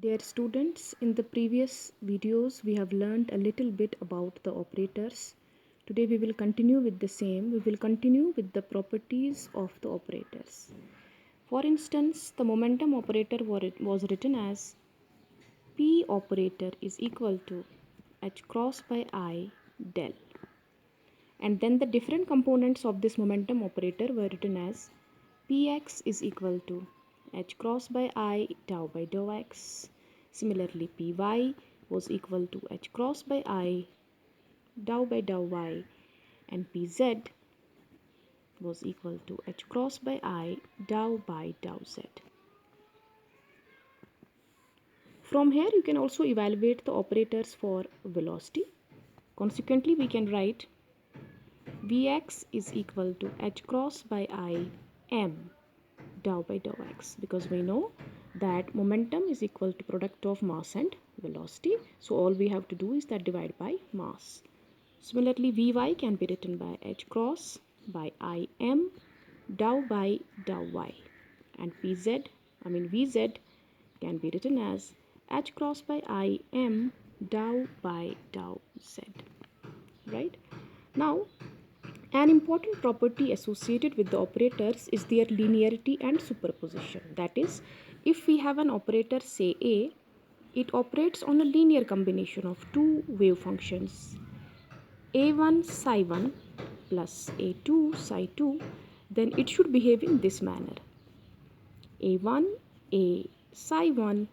Dear students, in the previous videos we have learned a little bit about the operators. Today we will continue with the same. We will continue with the properties of the operators. For instance, the momentum operator was written as P operator is equal to H cross by I del. And then the different components of this momentum operator were written as Px is equal to H cross by I tau by dou x. Similarly, Py was equal to H cross by I dou by dou y, and Pz was equal to H cross by I dou by dou z. From here you can also evaluate the operators for velocity. Consequently, we can write Vx is equal to H cross by I m dou by dou x, because we know that momentum is equal to product of mass and velocity. So all we have to do is that divide by mass. Similarly, Vy can be written by H cross by Im dou by dou y, and Vz can be written as H cross by Im dou by dou z. Right? Now, an important property associated with the operators is their linearity and superposition. That is, if we have an operator say A, it operates on a linear combination of two wave functions A1 psi 1 plus A2 psi 2, then it should behave in this manner. A1 A psi 1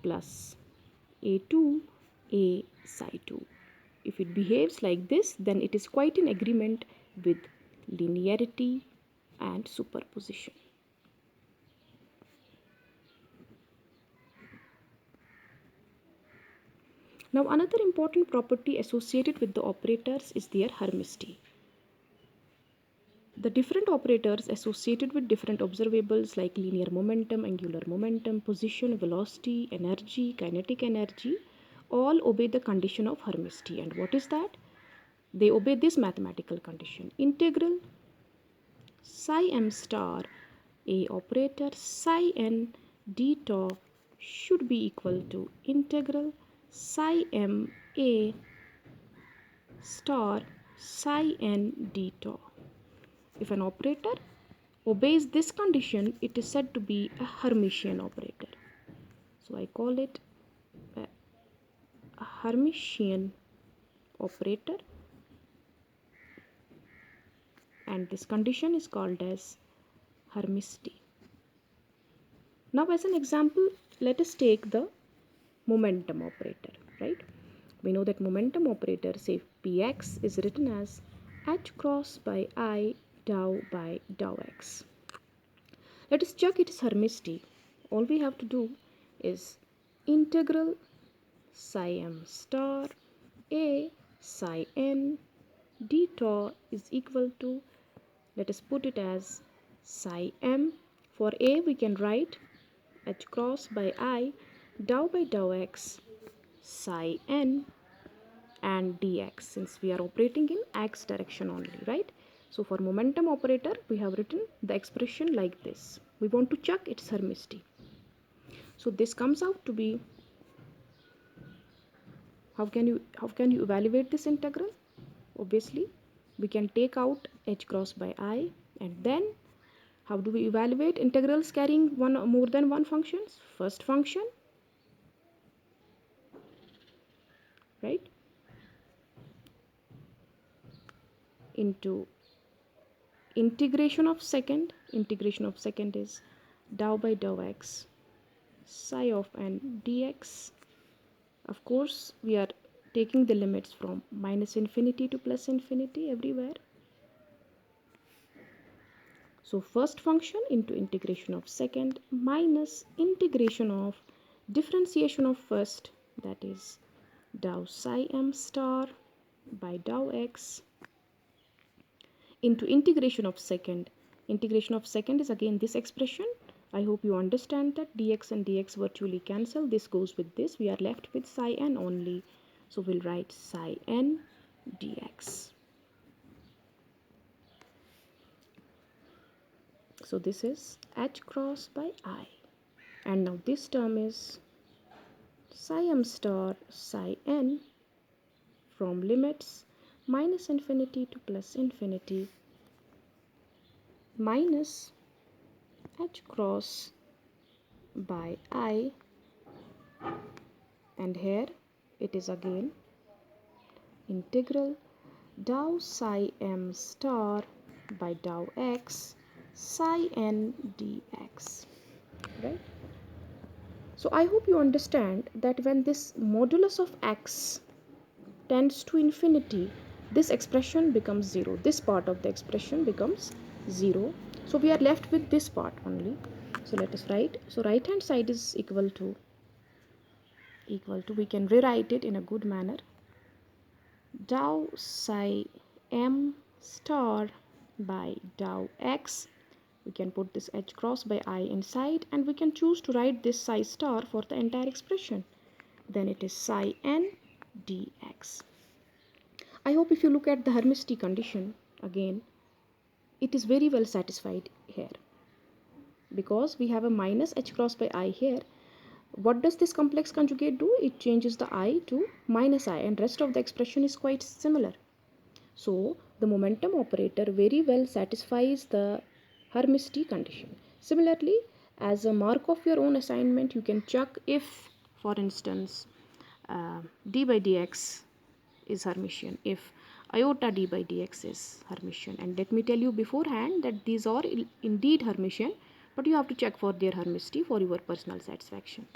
plus A2 A psi 2. If it behaves like this, then it is quite in agreement with linearity and superposition. Now, another important property associated with the operators is their hermicity. The different operators associated with different observables like linear momentum, angular momentum, position, velocity, energy, kinetic energy, all obey the condition of hermicity. And what is that? They obey this mathematical condition. Integral psi m star A operator psi n d tau should be equal to integral psi m A star psi n d tau. If an operator obeys this condition, it is said to be a Hermitian operator. So I call it a Hermitian operator, and this condition is called as hermicity. Now, as an example, let us take the momentum operator, right? We know that momentum operator, say Px, is written as H cross by I dou by dou x. Let us check its hermicity. All we have to do is integral psi m star A psi n d tau is equal to, let us put it as psi m. For A we can write H cross by I dou by dou x psi n and dx, since we are operating in x direction only, right? So for momentum operator we have written the expression like this. We want to check its hermicity. So this comes out to be, how can you evaluate this integral? Obviously we can take out H cross by I, and then how do we evaluate integrals carrying one or more than one functions? First function, right, into integration of second is dou by dou x psi of n dx. Of course we are taking the limits from minus infinity to plus infinity everywhere. So first function into integration of second minus integration of differentiation of first, that is dou psi m star by dou x, into integration of second. Integration of second is again this expression. I hope you understand that dx and dx virtually cancel. This goes with this. We are left with psi n only. So we'll write psi n dx. So this is H cross by I. And now this term is psi m star psi n from limits minus infinity to plus infinity minus h cross by I, and here it is again integral dou psi m star by dou x psi n dx, right? So I hope you understand that when this modulus of x tends to infinity, this expression becomes 0. This part of the expression becomes 0. So we are left with this part only. So let us write. So right hand side is equal to, we can rewrite it in a good manner. Dou psi m star by dou x. We can put this h cross by I inside, and we can choose to write this psi star for the entire expression. Then it is psi n dx. I hope if you look at the Hermite condition again, it is very well satisfied here, because we have a minus h cross by I here. What does this complex conjugate do? It changes the I to minus I, and rest of the expression is quite similar. So the momentum operator very well satisfies the Hermite condition. Similarly, as a mark of your own assignment, you can check if, for instance, d by dx is Hermitian, if iota d by dx is Hermitian. And let me tell you beforehand that these are indeed Hermitian, but you have to check for their Hermity for your personal satisfaction.